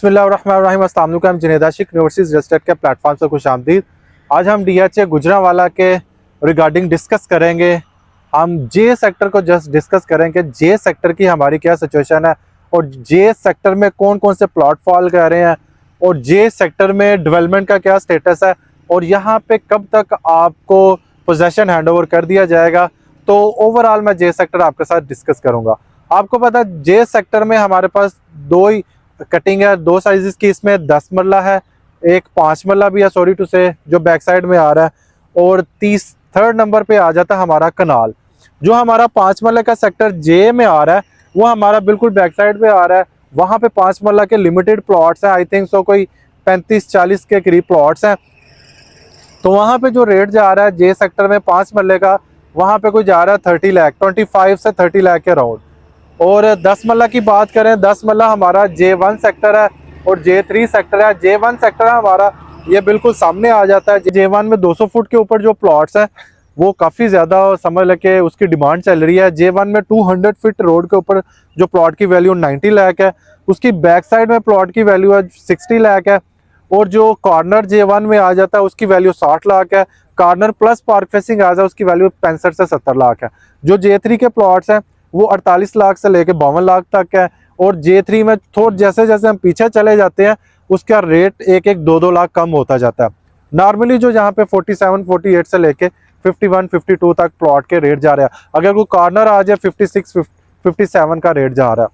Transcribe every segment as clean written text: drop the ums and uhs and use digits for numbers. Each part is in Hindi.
बिस्मिल्लाहिर्रहमानिर्रहीम। अस्सलाम वालेकुम। जुनैद आशिक यूनिवर्सिटीज़ रजिस्टर्ड के प्लेटफॉर्म से खुशामदीद। आज हम डीएचए गुजरांवाला के रिगार्डिंग डिस्कस करेंगे। हम जे सेक्टर को जस्ट डिस्कस करेंगे, जे सेक्टर की हमारी क्या सिचुएशन है और जे सेक्टर में कौन कौन से प्लॉट फॉल कर रहे हैं और जे सेक्टर में डेवलपमेंट का क्या स्टेटस है और यहाँ पे कब तक आपको पोजेसन हैंडओवर कर दिया जाएगा। तो ओवरऑल मैं जे सेक्टर आपके साथ डिस्कस करूँगा। आपको पता है जे सेक्टर में हमारे पास दो ही कटिंग है, दो साइजेस की। इसमें 10 मरला है, एक 5 मरला भी है, सॉरी टू से, जो बैक साइड में आ रहा है। और थर्ड नंबर पे आ जाता है हमारा कनाल। जो हमारा 5 मरले का सेक्टर जे में आ रहा है वो हमारा बिल्कुल बैक साइड पे आ रहा है। वहाँ पे 5 मरला के लिमिटेड प्लॉट्स हैं, आई थिंक सो कोई 35-40 के करीब प्लॉट्स हैं। तो वहाँ पे जो रेट जा रहा है जे सेक्टर में 5 मरले का, वहाँ पे कोई जा रहा है 30 लाख, 25 से 30 लाख के राउंड। और 10 मरला की बात करें, 10 मरला हमारा J1 सेक्टर है और J3 सेक्टर है। J1 सेक्टर है हमारा, ये बिल्कुल सामने आ जाता है। J1 में 200 फुट के ऊपर जो प्लॉट्स हैं वो काफ़ी ज़्यादा समझ लेके उसकी डिमांड चल रही है। J1 में 200 फीट रोड के ऊपर जो प्लॉट की वैल्यू 90 लाख है, उसकी बैक साइड में प्लॉट की वैल्यू है 60 लाख है। और जो कॉर्नर J1 में आ जाता है उसकी वैल्यू 60 लाख है। कॉर्नर प्लस पार्क फेसिंग आ जाए उसकी वैल्यू 65 से 70 लाख है। जो J3 के प्लॉट्स हैं वो 48 लाख से लेके 52 लाख तक है। और J3 में थोड़ा जैसे जैसे हम पीछे चले जाते हैं उसका रेट 1-2 लाख कम होता जाता है। नॉर्मली जो यहाँ पे 47-48 से लेके 51-52 तक प्लॉट के रेट जा रहे हैं। अगर कोई कॉर्नर आ जाए 56-57 का रेट जा रहा है।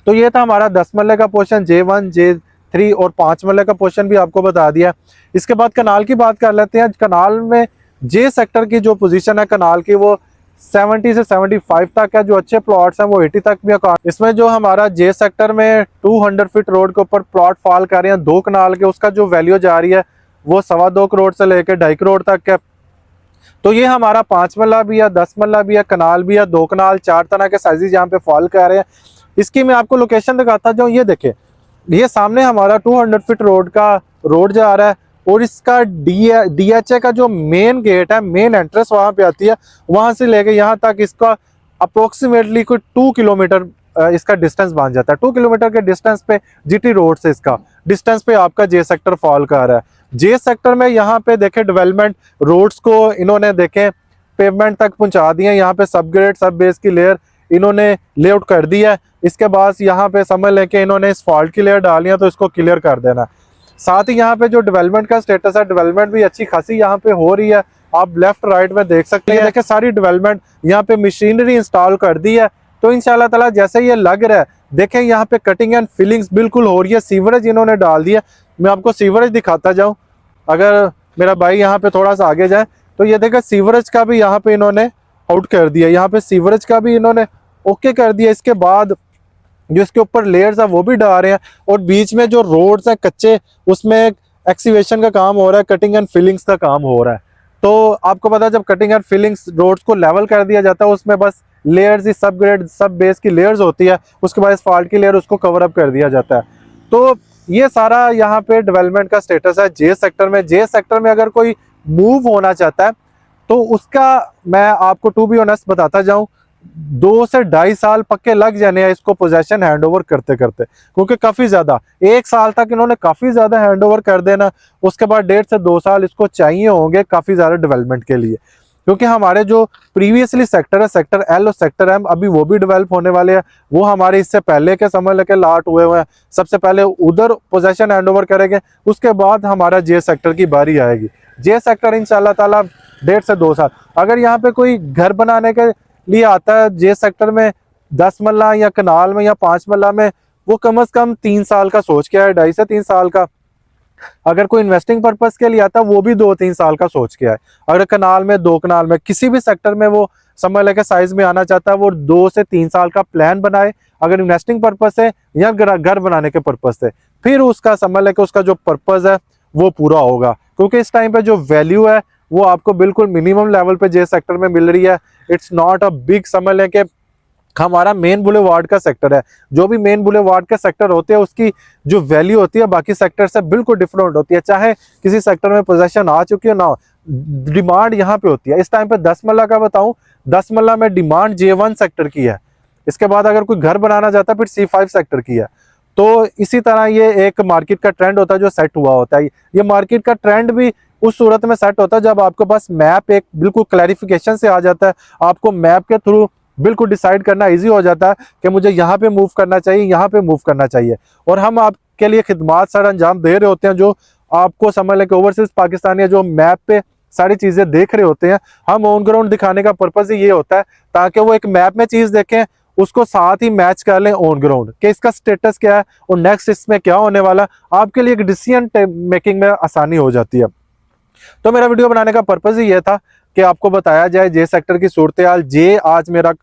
तो ये था हमारा 10 मरले का पोर्शन, J1, J3 और 5 मरले का पोर्शन भी आपको बता दिया। इसके बाद कनाल की बात कर लेते हैं। कनाल में जे सेक्टर की जो पोजीशन है कनाल की वो 70 से 75 तक है। जो अच्छे प्लॉट्स हैं वो 80 तक भी है। इसमें जो हमारा जे सेक्टर में 200 फीट रोड के ऊपर प्लॉट फॉल कर रहे हैं 2 कनाल के, उसका जो वैल्यू जा रही है वो 2.25 करोड़ से लेकर 2.5 करोड़ तक है। तो ये हमारा 5 मरला भी है, 10 मरला भी है, कनाल भी है, 2 कनाल, 4 तरह के साइजेस यहाँ पे फॉल कर रहे हैं। इसकी मैं आपको लोकेशन दिखाता जाऊँ। ये देखे, ये सामने हमारा 200 फीट रोड का रोड जा रहा है और इसका डीएचए का जो मेन गेट है, मेन एंट्रेंस वहां पे आती है। वहां से लेके यहाँ तक इसका अप्रोक्सीमेटली कोई 2 किलोमीटर इसका डिस्टेंस बन जाता है। 2 किलोमीटर के डिस्टेंस पे जीटी रोड से इसका डिस्टेंस पे आपका जे सेक्टर फॉल कर रहा है। जे सेक्टर में यहाँ पे देखे डेवलपमेंट, रोड्स को इन्होंने देखे पेवमेंट तक पहुंचा दिए। यहाँ पे सब ग्रेड सब बेस की लेयर इन्होंने लेआउट कर दी है। इसके बाद यहाँ पे समझ लेके इन्होंने इस्फाल्ट की लेयर डाली है, तो इसको क्लियर कर देना। साथ ही यहाँ पे जो डेवलपमेंट का स्टेटस है, डेवलपमेंट भी अच्छी खासी यहाँ पे हो रही है। आप लेफ्ट राइट में देख सकते हैं, देखिए सारी डेवलपमेंट यहाँ पे मशीनरी इंस्टॉल कर दी है। तो इंशाल्लाह ताला जैसे ये लग रहा है, देखें यहाँ पे कटिंग एंड फिलिंग्स बिल्कुल हो रही है। सीवरेज इन्होंने डाल दिया। मैं आपको सीवरेज दिखाता जाऊँ, अगर मेरा भाई यहाँ पे थोड़ा सा आगे जाए तो ये देखा सीवरेज का भी यहाँ पे इन्होंने आउट कर दिया। यहाँ पे सीवरेज का भी इन्होंने ओके कर दिया। इसके बाद जो इसके ऊपर लेयर्स है वो भी डाल रहे हैं और बीच में जो रोड्स हैं कच्चे, उसमें एक्सीवेशन का काम हो रहा है, कटिंग एंड फिलिंग्स का काम हो रहा है। तो आपको पता है जब कटिंग एंड फिलिंग्स रोड्स को लेवल कर दिया जाता है उसमें बस लेयर्स ही सब ग्रेड सब बेस की लेयर्स होती है, उसके बाद फॉल्ट की लेयर उसको कवर अप कर दिया जाता है। तो ये सारा यहाँ पे डेवलपमेंट का स्टेटस है जे सेक्टर में। जे सेक्टर में अगर कोई मूव होना चाहता है तो उसका मैं आपको टू बी ऑनेस्ट बताता जाऊं, 2 से 2.5 साल पक्के लग जाने हैं इसको पोजेसन हैंडओवर करते करते, क्योंकि काफी ज्यादा 1 साल तक इन्होंने काफी ज्यादा हैंडओवर कर देना। उसके बाद 1.5 से 2 साल इसको चाहिए होंगे काफी ज्यादा डेवलपमेंट के लिए, क्योंकि हमारे जो प्रीवियसली सेक्टर है, सेक्टर एल और सेक्टर एम, अभी वो भी डेवलप होने वाले हैं। वो हमारे इससे पहले के समझ लेके लाट हुए हुए हैं। सबसे पहले उधर पोजेसन हैंडओवर करेंगे, उसके बाद हमारा जे सेक्टर की बारी आएगी। जे सेक्टर इंशाल्लाह ताला 1.5 से 2 साल। अगर यहाँ पे कोई घर बनाने के लिए आता है जे सेक्टर में 10 मरला या कनाल में या 5 मरला में, वो कम से कम 3 साल का सोच के आए, 2.5 से 3 साल का। अगर कोई इन्वेस्टिंग पर्पस के लिए आता है वो भी 2-3 साल का सोच के आए। अगर कनाल में 2 कनाल में किसी भी सेक्टर में वो समझ लेके साइज में आना चाहता है, वो 2 से 3 साल का प्लान बनाए। अगर इन्वेस्टिंग पर्पस है या घर बनाने के पर्पस से, फिर उसका समझ लेके उसका जो पर्पस है वो पूरा होगा। क्योंकि इस टाइम पे जो वैल्यू है वो आपको बिल्कुल मिनिमम लेवल पे जे सेक्टर में मिल रही है। इट्स नॉट अ बिग, समझ लें कि हमारा मेन बुलेवार्ड का सेक्टर है। जो भी मेन बुलेवार्ड के सेक्टर होते हैं उसकी जो वैल्यू होती है बाकी सेक्टर से बिल्कुल डिफरेंट होती है। चाहे किसी सेक्टर में पोजीशन आ चुकी हो ना, डिमांड यहाँ पे होती है। इस टाइम पे 10 मरला का बताऊं, 10 मरला में डिमांड J1 सेक्टर की है। इसके बाद अगर कोई घर बनाना चाहता है फिर C5 सेक्टर की है। तो इसी तरह ये एक मार्केट का ट्रेंड होता है जो सेट हुआ होता है। ये मार्केट का ट्रेंड भी उस सूरत में सेट होता है जब आपके पास मैप एक बिल्कुल क्लैरिफिकेशन से आ जाता है, आपको मैप के थ्रू बिल्कुल डिसाइड करना इजी हो जाता है कि मुझे यहाँ पे मूव करना चाहिए, यहाँ पे मूव करना चाहिए। और हम आपके लिए खिदमात सारा अंजाम दे रहे होते हैं, जो आपको समझ लें कि ओवरसीज पाकिस्तानी जो मैप पे सारी चीजें देख रहे होते हैं, हम ऑन ग्राउंड दिखाने का पर्पज ही ये होता है ताकि वो एक मैप में चीज देखें, उसको साथ ही मैच कर लें ऑन ग्राउंड कि इसका स्टेटस क्या है और नेक्स्ट इसमें क्या होने वाला, आपके लिए एक डिसीजन मेकिंग में आसानी हो जाती है। तो मेरा वीडियो बनाने का पर्पज ही ये था कि आपको बताया जाए जे सेक्टर की सूरत हाल। जे आज मेरा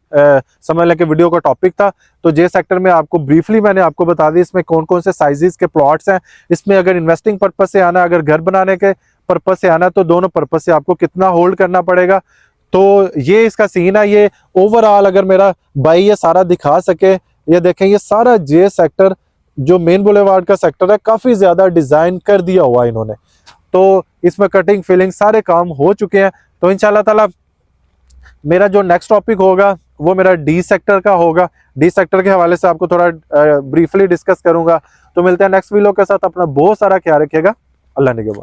समझ लें कि वीडियो का टॉपिक था। तो जे सेक्टर में आपको ब्रीफली मैंने आपको बता दी इसमें कौन कौन से साइजेस के प्लॉट्स हैं, इसमें अगर इन्वेस्टिंग पर्पज से आना, अगर घर बनाने के पर्पज से आना, तो दोनों पर्पज से आपको कितना होल्ड करना पड़ेगा। तो ये इसका सीन है। ये ओवरऑल अगर मेरा भाई ये सारा दिखा सके, ये देखें ये सारा जे सेक्टर जो मेन बुलेवार्ड का सेक्टर है काफी ज्यादा डिजाइन कर दिया हुआ है इन्होंने। तो इसमें कटिंग फिलिंग सारे काम हो चुके हैं। तो इंशाल्लाह ताला मेरा जो नेक्स्ट टॉपिक होगा वो मेरा डी सेक्टर का होगा। डी सेक्टर के हवाले से आपको थोड़ा ब्रीफली डिस्कस करूंगा। तो मिलते हैं नेक्स्ट वीडियो के साथ। अपना बहुत सारा ख्याल रखिएगा। अल्लाह निगहबान।